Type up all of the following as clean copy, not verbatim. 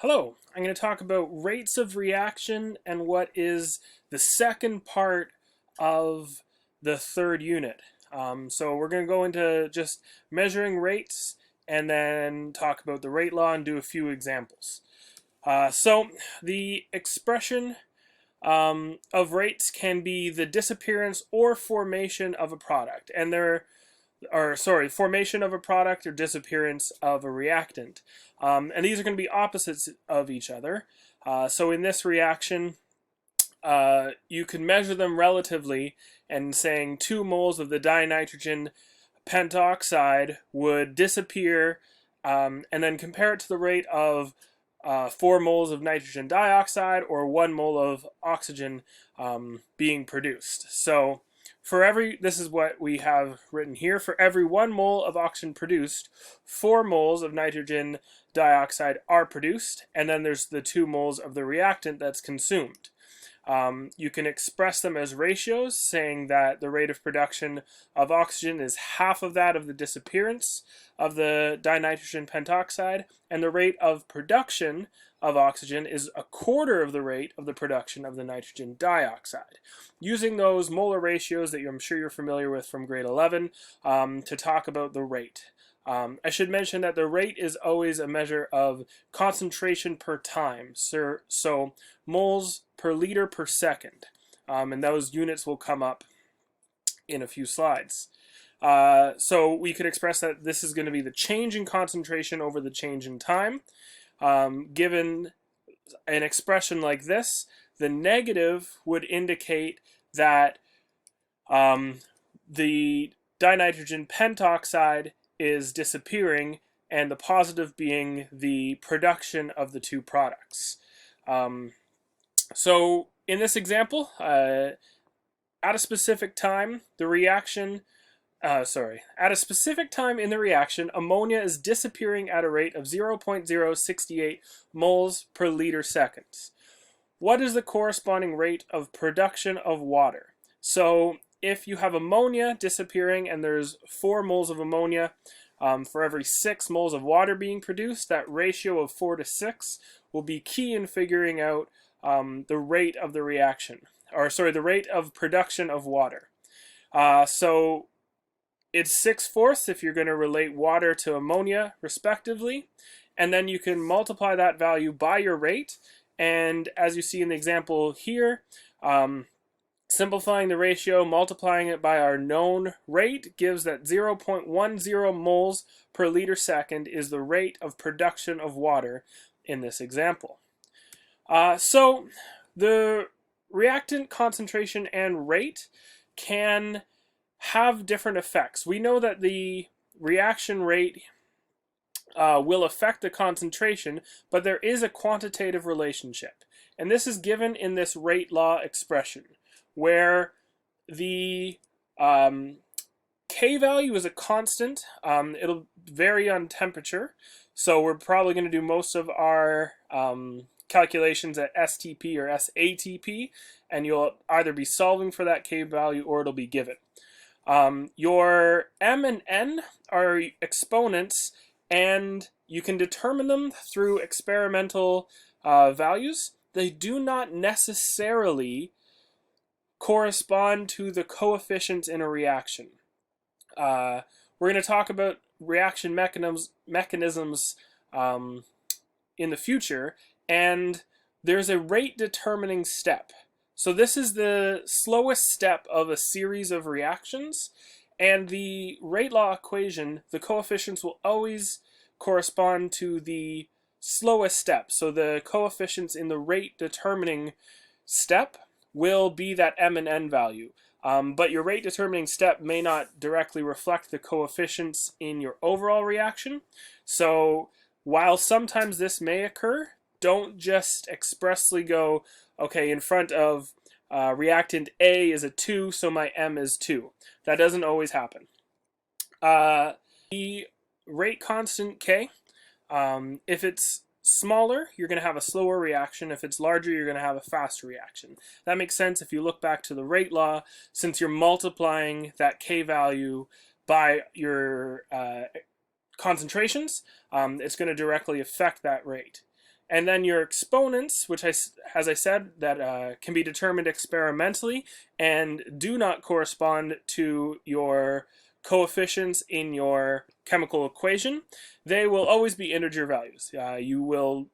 Hello, I'm going to talk about rates of reaction and what is the second part of the third unit. So we're going to go into just measuring rates and then talk about the rate law and do a few examples. So the expression of rates can be the disappearance or formation of a product, and formation of a product or disappearance of a reactant. And these are going to be opposites of each other. So in this reaction, you can measure them relatively, and saying 2 moles of the dinitrogen pentoxide would disappear, and then compare it to the rate of 4 moles of nitrogen dioxide or 1 mole of oxygen being produced. So this is what we have written here. For every 1 mole of oxygen produced, 4 moles of nitrogen dioxide are produced, and then there's the 2 moles of the reactant that's consumed. You can express them as ratios, saying that the rate of production of oxygen is half of that of the disappearance of the dinitrogen pentoxide, and the rate of production of oxygen is a quarter of the rate of the production of the nitrogen dioxide. Using those molar ratios that I'm sure you're familiar with from grade 11 to talk about the rate. I should mention that the rate is always a measure of concentration per time, so moles per liter per second, and those units will come up in a few slides. So we could express that this is going to be the change in concentration over the change in time. Given an expression like this, the negative would indicate that the dinitrogen pentoxide is disappearing, and the positive being the production of the two products. So in this example, at a specific time, the reaction, at a specific time in the reaction, ammonia is disappearing at a rate of 0.068 moles per liter seconds. What is the corresponding rate of production of water? So if you have ammonia disappearing and there's 4 moles of ammonia for every 6 moles of water being produced, that ratio of 4 to 6 will be key in figuring out the rate of the reaction, the rate of production of water. So it's 6/4 if you're going to relate water to ammonia respectively, and then you can multiply that value by your rate, and as you see in the example here, simplifying the ratio, multiplying it by our known rate gives that 0.10 moles per liter second is the rate of production of water in this example. So the reactant concentration and rate can have different effects. We know that the reaction rate will affect the concentration, but there is a quantitative relationship. And this is given in this rate law expression, where the K value is a constant. It'll vary on temperature, so we're probably going to do most of our calculations at STP or SATP, and you'll either be solving for that K value or it'll be given. Your M and N are exponents, and you can determine them through experimental values. They do not necessarily correspond to the coefficients in a reaction. We're going to talk about reaction mechanisms in the future, and there's a rate determining step. So this is the slowest step of a series of reactions, and the rate law equation, the coefficients will always correspond to the slowest step. So the coefficients in the rate determining step will be that M and N value. But your rate determining step may not directly reflect the coefficients in your overall reaction. So while sometimes this may occur, don't just expressly go, okay, in front of reactant A is a 2, so my M is 2. That doesn't always happen. The rate constant K, if it's smaller, you're going to have a slower reaction. If it's larger, you're going to have a faster reaction. That makes sense if you look back to the rate law, since you're multiplying that K value by your concentrations, it's going to directly affect that rate. And then your exponents, which, as I said, that can be determined experimentally and do not correspond to your coefficients in your chemical equation, they will always be integer values. You will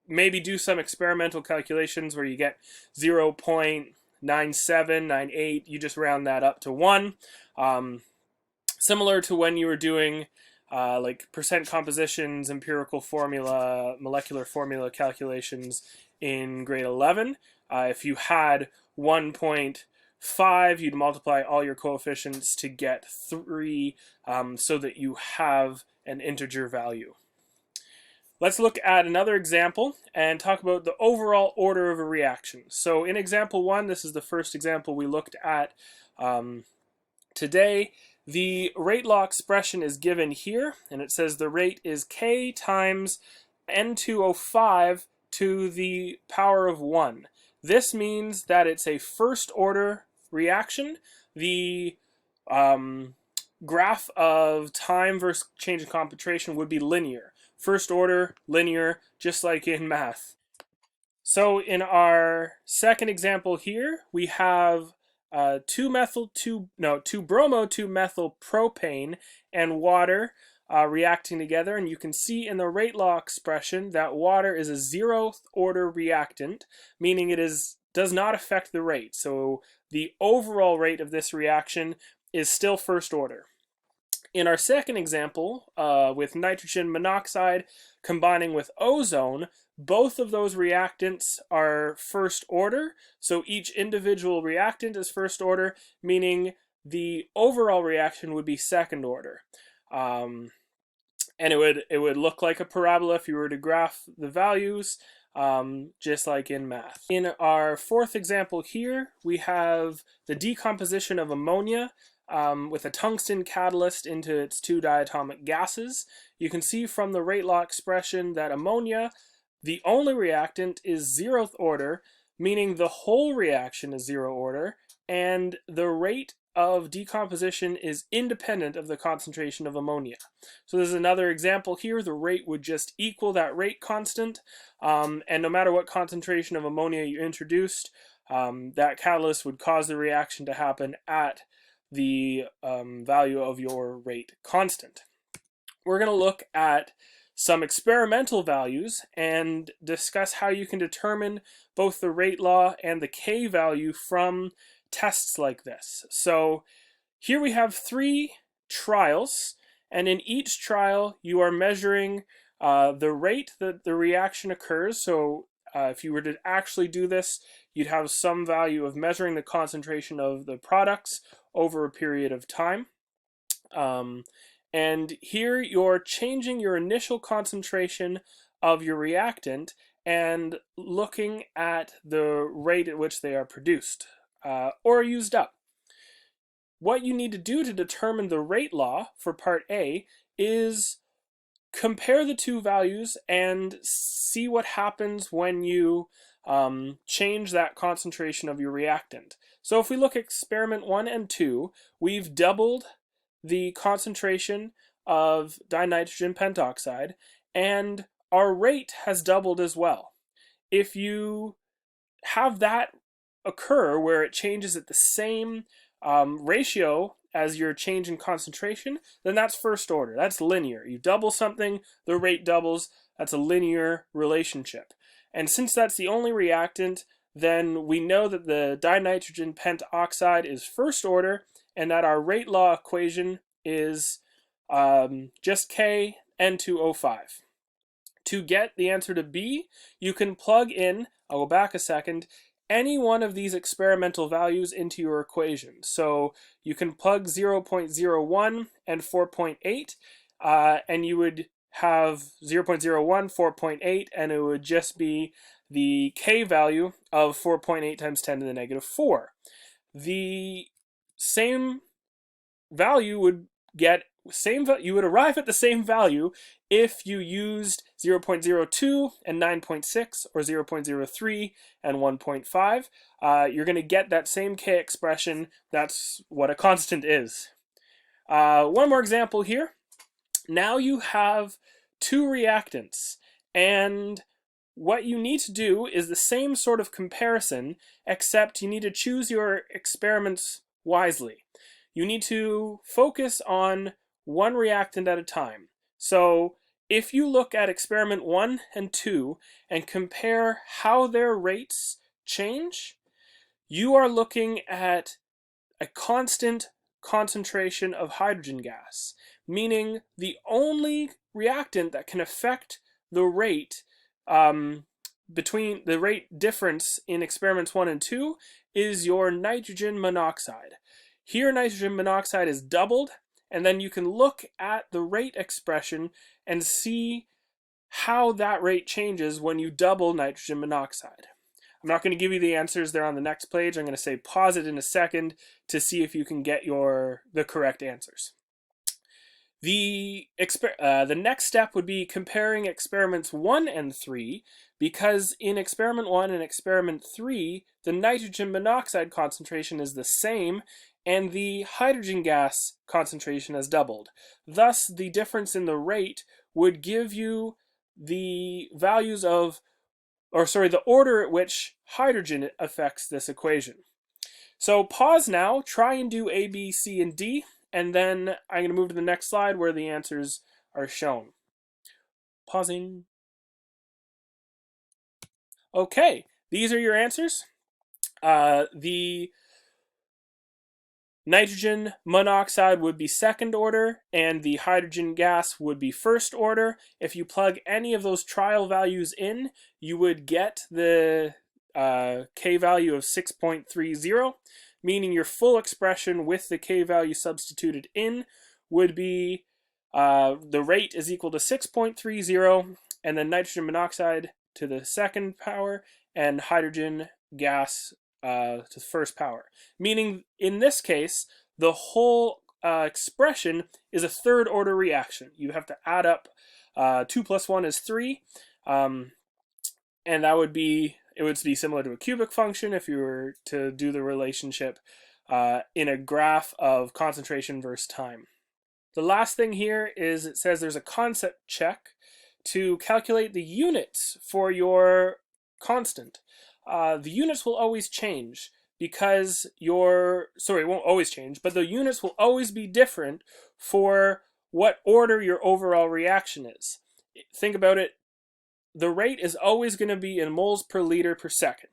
maybe do some experimental calculations where you get 0.9798, you just round that up to 1. Similar to when you were doing like percent compositions, empirical formula, molecular formula calculations in grade 11. If you had 1.5, you'd multiply all your coefficients to get 3 so that you have an integer value. Let's look at another example and talk about the overall order of a reaction. So in example 1, this is the first example we looked at today. The rate law expression is given here, and it says the rate is K times N2O5 to the power of 1. This means that it's a first order reaction. The graph of time versus change in concentration would be linear. First order, linear, just like in math. So in our second example here, we have 2-bromo-2-methyl-propane and water reacting together, and you can see in the rate law expression that water is a 0th order reactant, meaning it does not affect the rate. So the overall rate of this reaction is still first order. In our second example, with nitrogen monoxide combining with ozone, both of those reactants are first order, so each individual reactant is first order, meaning the overall reaction would be second order. And it would look like a parabola if you were to graph the values, just like in math. In our fourth example here, we have the decomposition of ammonia with a tungsten catalyst into its 2 diatomic gases. You can see from the rate law expression that ammonia, the only reactant, is 0th order, meaning the whole reaction is 0 order, and the rate of decomposition is independent of the concentration of ammonia. So there's another example here. The rate would just equal that rate constant, and no matter what concentration of ammonia you introduced, that catalyst would cause the reaction to happen at the value of your rate constant. We're going to look at some experimental values and discuss how you can determine both the rate law and the K value from tests like this. So here we have 3 trials, and in each trial you are measuring the rate that the reaction occurs. So if you were to actually do this, you'd have some value of measuring the concentration of the products over a period of time. And here you're changing your initial concentration of your reactant and looking at the rate at which they are produced or used up. What you need to do to determine the rate law for part A is compare the 2 values and see what happens when you change that concentration of your reactant. So if we look at experiment 1 and 2, we've doubled the concentration of dinitrogen pentoxide, and our rate has doubled as well. If you have that occur where it changes at the same ratio as your change in concentration, then that's first order. That's linear. You double something, the rate doubles. That's a linear relationship. And since that's the only reactant, then we know that the dinitrogen pentoxide is first order, and that our rate law equation is just K N2O5. To get the answer to B, you can plug in, I'll go back a second, any one of these experimental values into your equation. So you can plug 0.01 and 4.8, and you would have 0.01, 4.8, and it would just be the K value of 4.8 times 10 to the negative 4. The same value would you would arrive at the same value if you used 0.02 and 9.6 or 0.03 and 1.5. You're going to get that same K expression. That's what a constant is. One more example here. Now you have 2 reactants, and what you need to do is the same sort of comparison, except you need to choose your experiments wisely. You need to focus on one reactant at a time. So if you look at experiment 1 and 2 and compare how their rates change, you are looking at a constant concentration of hydrogen gas, meaning the only reactant that can affect the rate between the rate difference in experiments 1 and 2 is your nitrogen monoxide. Here nitrogen monoxide is doubled, and then you can look at the rate expression and see how that rate changes when you double nitrogen monoxide. I'm not going to give you the answers, they're on the next page. I'm going to say pause it in a second to see if you can get the correct answers. The next step would be comparing experiments 1 and 3, because in experiment 1 and experiment 3, the nitrogen monoxide concentration is the same and the hydrogen gas concentration has doubled. Thus, the difference in the rate would give you the values of, the order at which hydrogen affects this equation. So pause now, try and do A, B, C, and D, and then I'm going to move to the next slide where the answers are shown. Pausing. Okay, these are your answers. The nitrogen monoxide would be second order, and the hydrogen gas would be first order. If you plug any of those trial values in, you would get the K value of 6.30, meaning your full expression with the K value substituted in would be the rate is equal to 6.30, and then nitrogen monoxide to the second power, and hydrogen gas to the first power. Meaning, in this case, the whole expression is a third order reaction. You have to add up 2 plus 1 is 3, and that would be, it would be similar to a cubic function if you were to do the relationship in a graph of concentration versus time. The last thing here is it says there's a concept check to calculate the units for your constant. The units will always change because it won't always change, but the units will always be different for what order your overall reaction is. Think about it. The rate is always going to be in moles per liter per second,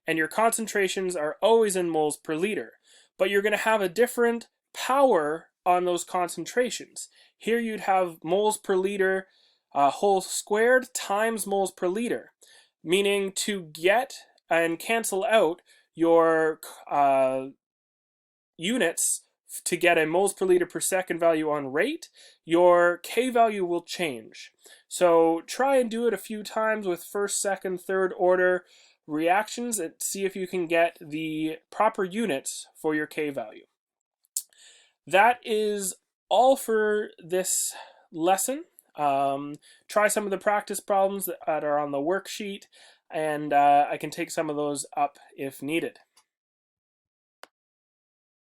and your concentrations are always in moles per liter, but you're going to have a different power on those concentrations. Here you'd have moles per liter whole squared times moles per liter, meaning to get and cancel out your units to get a moles per liter per second value on rate, your K value will change. So try and do it a few times with first, second, third order reactions and see if you can get the proper units for your K value. That is all for this lesson. Try some of the practice problems that are on the worksheet, and I can take some of those up if needed.